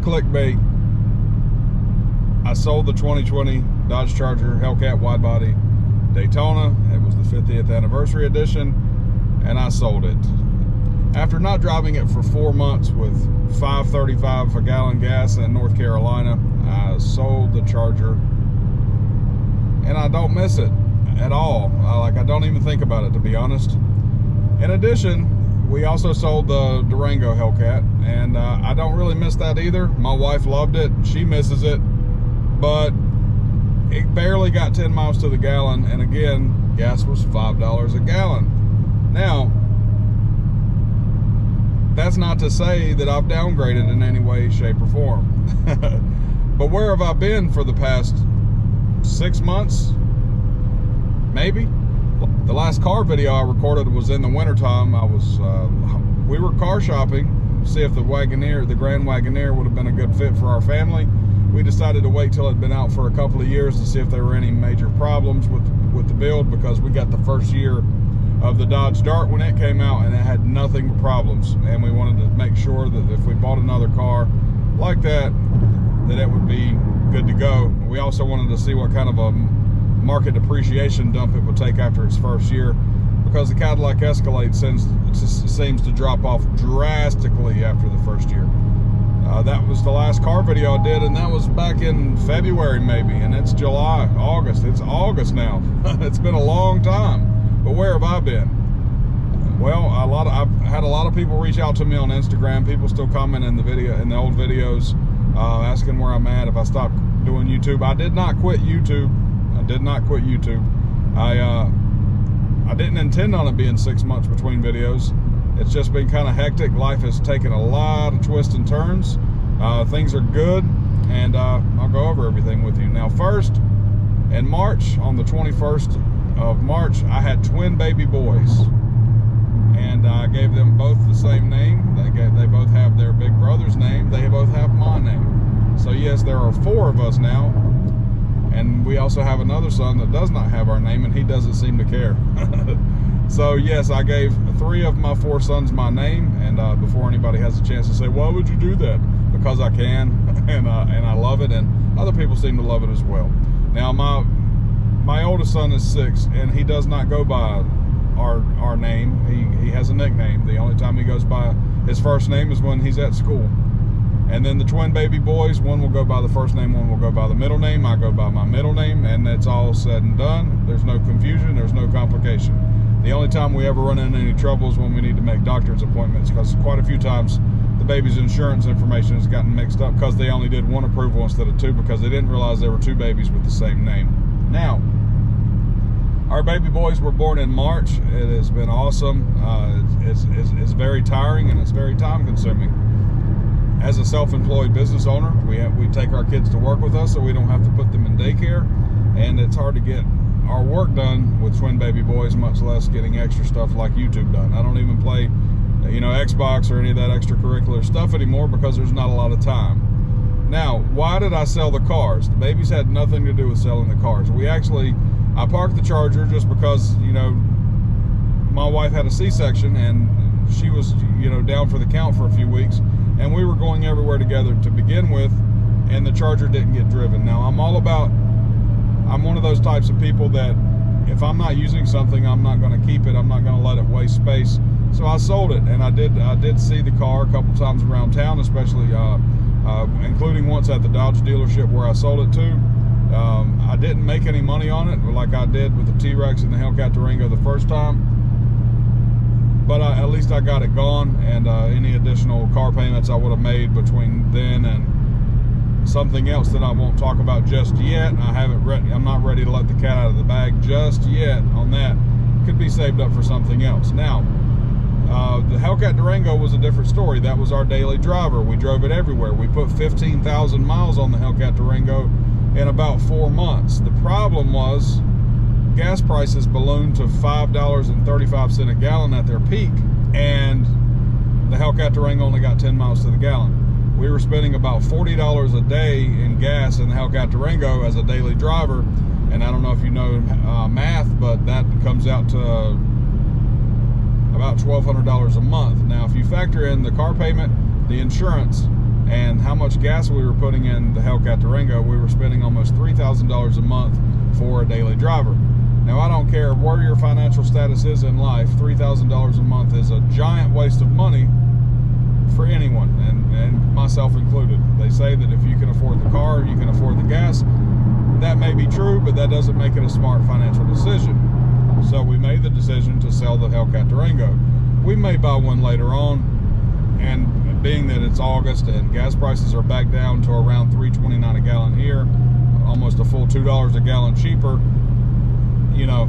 clickbait, I sold the 2020 Dodge Charger Hellcat wide body Daytona. It was the 50th anniversary edition, and I sold it. After not driving it for 4 months with $5.35 a gallon gas in North Carolina, I sold the Charger, and I don't miss it at all. I don't even think about it, to be honest. In addition, we also sold the Durango Hellcat, and I don't really miss that either. My wife loved it. She misses it, but it barely got 10 miles to the gallon, and again, gas was $5 a gallon. Now, that's not to say that I've downgraded in any way, shape, or form. But where have I been for the past 6 months? Maybe. The last car video I recorded was in the wintertime. We were car shopping, see if the Wagoneer, the Grand Wagoneer, would have been a good fit for our family. We decided to wait till it had been out for a couple of years to see if there were any major problems with the build, because we got the first year of the Dodge Dart when it came out, and it had nothing but problems, and we wanted to make sure that if we bought another car like that, that it would be good to go. We also wanted to see what kind of a market depreciation dump it would take after its first year, because the Cadillac Escalade seems to drop off drastically after the first year. That was the last car video I did, and that was back in February maybe, and it's July, August. It's August now. It's been a long time. But where have I been? Well, I've had a lot of people reach out to me on Instagram. People still comment in the old videos, asking where I'm at, if I stopped doing YouTube. I did not quit YouTube. I did not quit YouTube. I didn't intend on it being 6 months between videos. It's just been kind of hectic. Life has taken a lot of twists and turns. Things are good, and I'll go over everything with you. Now, first, in March, on the 21st of March, I had twin baby boys, and I gave them both the same name. They both have their big brother's name. They both have my name. So yes, there are 4 of us now, and we also have another son that does not have our name, and he doesn't seem to care. So yes, I gave 3 of my 4 sons my name, and before anybody has a chance to say, why would you do that? Because I can, and I love it, and other people seem to love it as well. Now, my oldest son is 6, and he does not go by our name. He has a nickname. The only time he goes by his first name is when he's at school. And then the twin baby boys, one will go by the first name, one will go by the middle name. I go by my middle name, and it's all said and done. There's no confusion, there's no complication. The only time we ever run into any trouble is when we need to make doctor's appointments, because quite a few times the baby's insurance information has gotten mixed up because they only did 1 approval instead of 2, because they didn't realize there were 2 babies with the same name. Now, our baby boys were born in March. It has been awesome. It's very tiring, and it's very time consuming. As a self-employed business owner, we take our kids to work with us, so we don't have to put them in daycare, and it's hard to get our work done with twin baby boys, much less getting extra stuff like YouTube done. I don't even play, Xbox or any of that extracurricular stuff anymore because there's not a lot of time. Now, why did I sell the cars? The babies had nothing to do with selling the cars. I parked the Charger just because, my wife had a C-section, and she was, down for the count for a few weeks, and we were going everywhere together to begin with, and the Charger didn't get driven. Now, I'm one of those types of people that if I'm not using something, I'm not going to keep it. I'm not going to let it waste space. So I sold it, and I did see the car a couple times around town, especially including once at the Dodge dealership where I sold it to. I didn't make any money on it like I did with the T-Rex and the Hellcat Durango the first time, but at least I got it gone, and any additional car payments I would have made between then and something else that I won't talk about just yet. I'm not ready to let the cat out of the bag just yet on that. Could be saved up for something else. Now, the Hellcat Durango was a different story. That was our daily driver. We drove it everywhere. We put 15,000 miles on the Hellcat Durango in about 4 months. The problem was gas prices ballooned to $5.35 a gallon at their peak, and the Hellcat Durango only got 10 miles to the gallon. We were spending about $40 a day in gas in the Hellcat Durango as a daily driver, and I don't know if you know math, but that comes out to about $1,200 a month. Now, if you factor in the car payment, the insurance, and how much gas we were putting in the Hellcat Durango, we were spending almost $3,000 a month for a daily driver. Now, I don't care where your financial status is in life, $3,000 a month is a giant waste of money for anyone, and myself included. They say that if you can afford the car, you can afford the gas. That may be true, but that doesn't make it a smart financial decision. So we made the decision to sell the Hellcat Durango. We may buy one later on, and being that it's August and gas prices are back down to around $3.29 a gallon here, almost a full $2 a gallon cheaper, you know,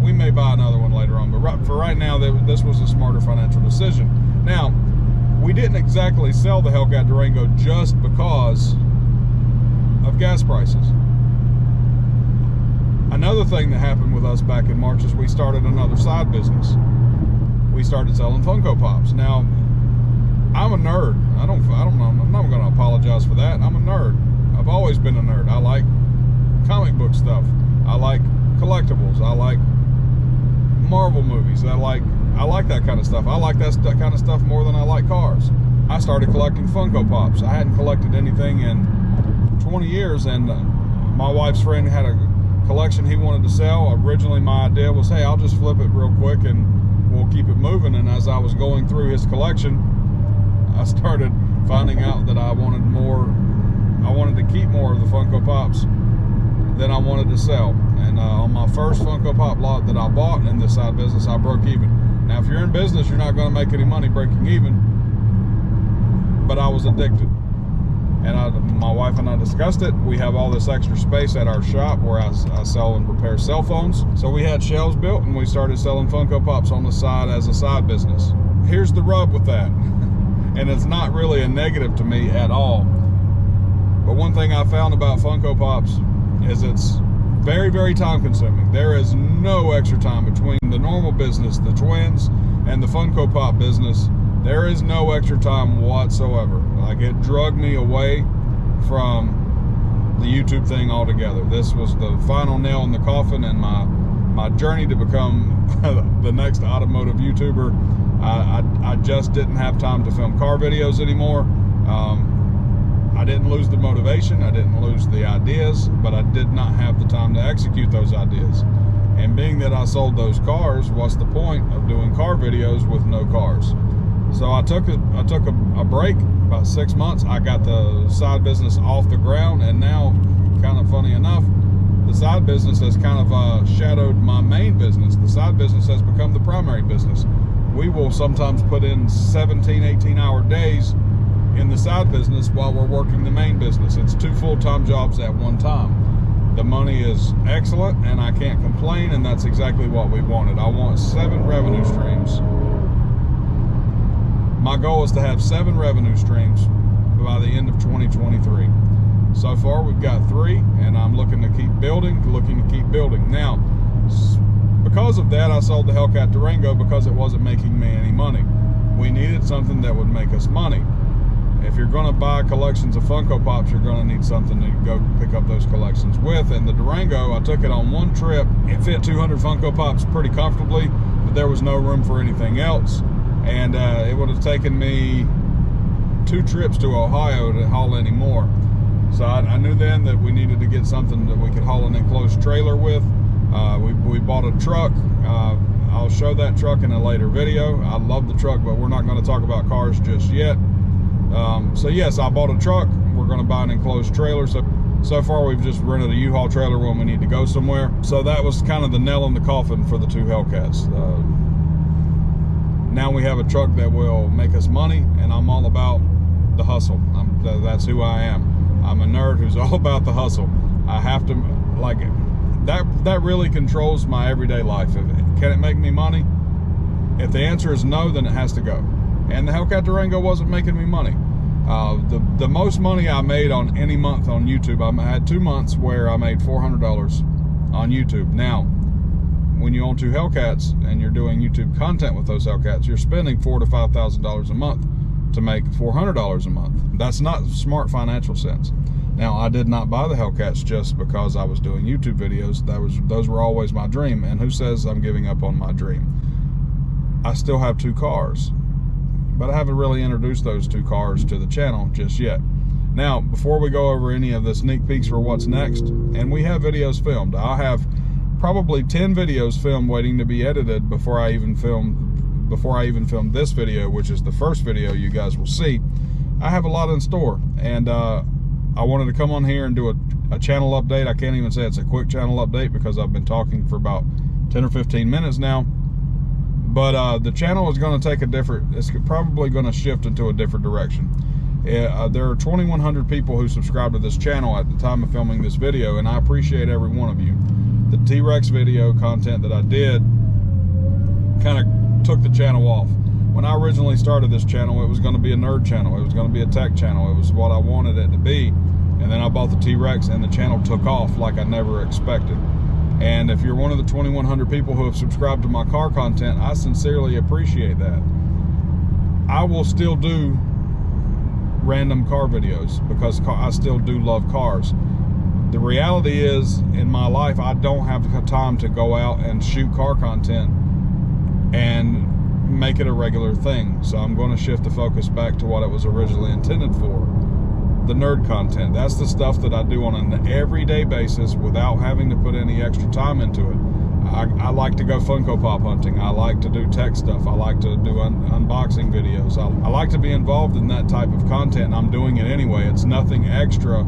we may buy another one later on. But for right now, this was a smarter financial decision. Now, we didn't exactly sell the Hellcat Durango just because of gas prices. Another thing that happened with us back in March is we started another side business. We started selling Funko Pops. Now, I'm a nerd. I don't know. I'm not going to apologize for that. I'm a nerd. I've always been a nerd. I like comic book stuff. I like collectibles. I like Marvel movies. I like that kind of stuff. I like that kind of stuff more than I like cars. I started collecting Funko Pops. I hadn't collected anything in 20 years, and my wife's friend had a collection he wanted to sell. Originally, my idea was, hey, I'll just flip it real quick and we'll keep it moving. And as I was going through his collection, I started finding out that I wanted to keep more of the Funko Pops than I wanted to sell. And on my first Funko Pop lot that I bought in this side business, I broke even. Now, if you're in business, you're not going to make any money breaking even, but I was addicted. And my wife and I discussed it. We have all this extra space at our shop where I sell and repair cell phones. So we had shelves built, and we started selling Funko Pops on the side as a side business. Here's the rub with that. And it's not really a negative to me at all. But one thing I found about Funko Pops is it's very, very time consuming. There is no extra time between the normal business, the twins, and the Funko Pop business. There is no extra time whatsoever. Like, it drugged me away from the YouTube thing altogether. This was the final nail in the coffin, and my journey to become the next automotive YouTuber. I just didn't have time to film car videos anymore. I didn't lose the motivation, I didn't lose the ideas, but I did not have the time to execute those ideas. And being that I sold those cars, what's the point of doing car videos with no cars? So I took a break, about 6 months. I got the side business off the ground, and now, kind of funny enough, the side business has kind of shadowed my main business. The side business has become the primary business. We will sometimes put in 17, 18-hour days in the side business while we're working the main business. It's 2 full-time jobs at one time. The money is excellent, and I can't complain, and that's exactly what we wanted. I want 7 revenue streams. My goal is to have 7 revenue streams by the end of 2023. So far, we've got 3, and I'm looking to keep building. Now, because of that, I sold the Hellcat Durango because it wasn't making me any money. We needed something that would make us money. If you're going to buy collections of Funko Pops, you're going to need something to go pick up those collections with. And the Durango, I took it on one trip. It fit 200 Funko Pops pretty comfortably, but there was no room for anything else. And it would have taken me 2 trips to Ohio to haul any more. So I knew then that we needed to get something that we could haul an enclosed trailer with. We bought a truck. I'll show that truck in a later video. I love the truck, but we're not going to talk about cars just yet. So yes, I bought a truck. We're going to buy an enclosed trailer. So far, we've just rented a U-Haul trailer when we need to go somewhere. So that was kind of the nail in the coffin for the 2 Hellcats. Now we have a truck that will make us money, and I'm all about the hustle. That's who I am. I'm a nerd who's all about the hustle. I have to, like, that really controls my everyday life. Can it make me money? If the answer is no, then it has to go. And the Hellcat Durango wasn't making me money. The most money I made on any month on YouTube, I had 2 months where I made $400 on YouTube. Now, when you own 2 Hellcats and you're doing YouTube content with those Hellcats, you're spending $4,000 to $5,000 a month to make $400 a month. That's not smart financial sense. Now, I did not buy the Hellcats just because I was doing YouTube videos. Those were always my dream. And who says I'm giving up on my dream? I still have 2 cars. but I haven't really introduced those two cars to the channel just yet. Now, before we go over any of the sneak peeks for what's next, and we have videos filmed. I'll have probably 10 videos filmed waiting to be edited before I even film this video, which is the first video you guys will see. I have a lot in store, and I wanted to come on here and do a channel update. I can't even say it's a quick channel update because I've been talking for about 10 or 15 minutes now. But the channel is going to take it's probably going to shift into a different direction. There are 2,100 people who subscribe to this channel at the time of filming this video, and I appreciate every one of you. The T-Rex video content that I did kind of took the channel off. When I originally started this channel, it was going to be a nerd channel. It was going to be a tech channel. It was what I wanted it to be. And then I bought the T-Rex, and the channel took off like I never expected. And if you're one of the 2,100 people who have subscribed to my car content, I sincerely appreciate that. I will still do random car videos because I still do love cars. The reality is, in my life, I don't have the time to go out and shoot car content and make it a regular thing. So I'm going to shift the focus back to what it was originally intended for. The nerd content. That's the stuff that I do on an everyday basis without having to put any extra time into it. I like to go Funko Pop hunting. I like to do tech stuff. I like to do unboxing videos. I like to be involved in that type of content, and I'm doing it anyway. It's nothing extra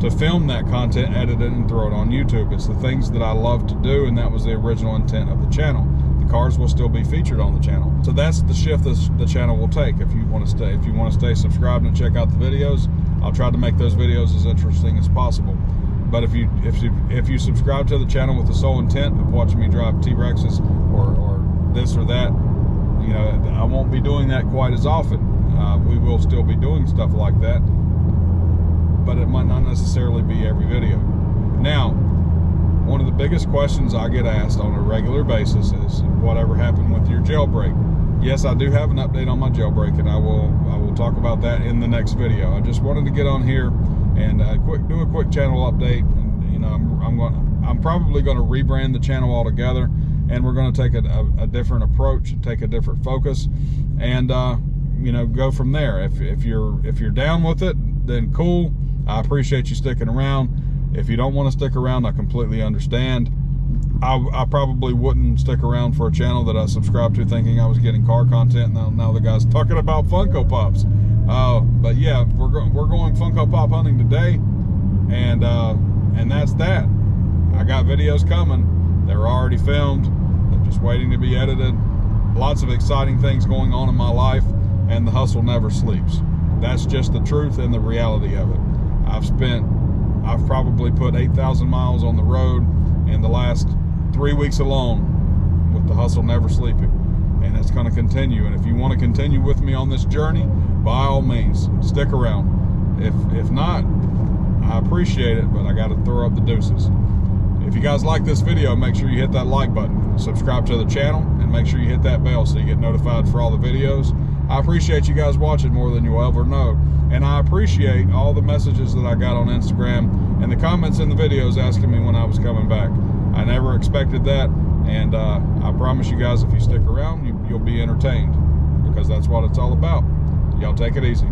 to film that content, edit it, and throw it on YouTube. It's the things that I love to do, and that was the original intent of the channel. The cars will still be featured on the channel. So that's the shift the channel will take. If you want to stay subscribed and check out the videos, I'll try to make those videos as interesting as possible. But if you subscribe to the channel with the sole intent of watching me drive T-Rexes or this or that, you know, I won't be doing that quite as often. We will still be doing stuff like that, but it might not necessarily be every video. Now, one of the biggest questions I get asked on a regular basis is, whatever happened with your jailbreak? Yes, I do have an update on my jailbreak, and I will talk about that in the next video. I just wanted to get on here and do a quick channel update. And, you know, I'm probably going to rebrand the channel altogether, and we're going to take a different approach and take a different focus, and you know, go from there. If you're down with it, then cool. I appreciate you sticking around. If you don't want to stick around, I completely understand. I probably wouldn't stick around for a channel that I subscribed to thinking I was getting car content. Now the guy's talking about Funko Pops. But yeah, we're going Funko Pop hunting today, and that's that. I got videos coming. They're already filmed. They're just waiting to be edited. Lots of exciting things going on in my life, and the hustle never sleeps. That's just the truth and the reality of it. I've probably put 8,000 miles on the road in the last 3 weeks alone, with the hustle never sleeping, and it's going to continue. And if you want to continue with me on this journey, by all means, stick around. If not, I appreciate it, but I got to throw up the deuces. If you guys like this video, make sure you hit that like button, subscribe to the channel, and make sure you hit that bell so you get notified for all the videos. I appreciate you guys watching more than you'll ever know, and I appreciate all the messages that I got on Instagram and the comments in the videos asking me when I was coming back. I never expected that, and I promise you guys, if you stick around, you'll be entertained, because that's what it's all about. Y'all take it easy.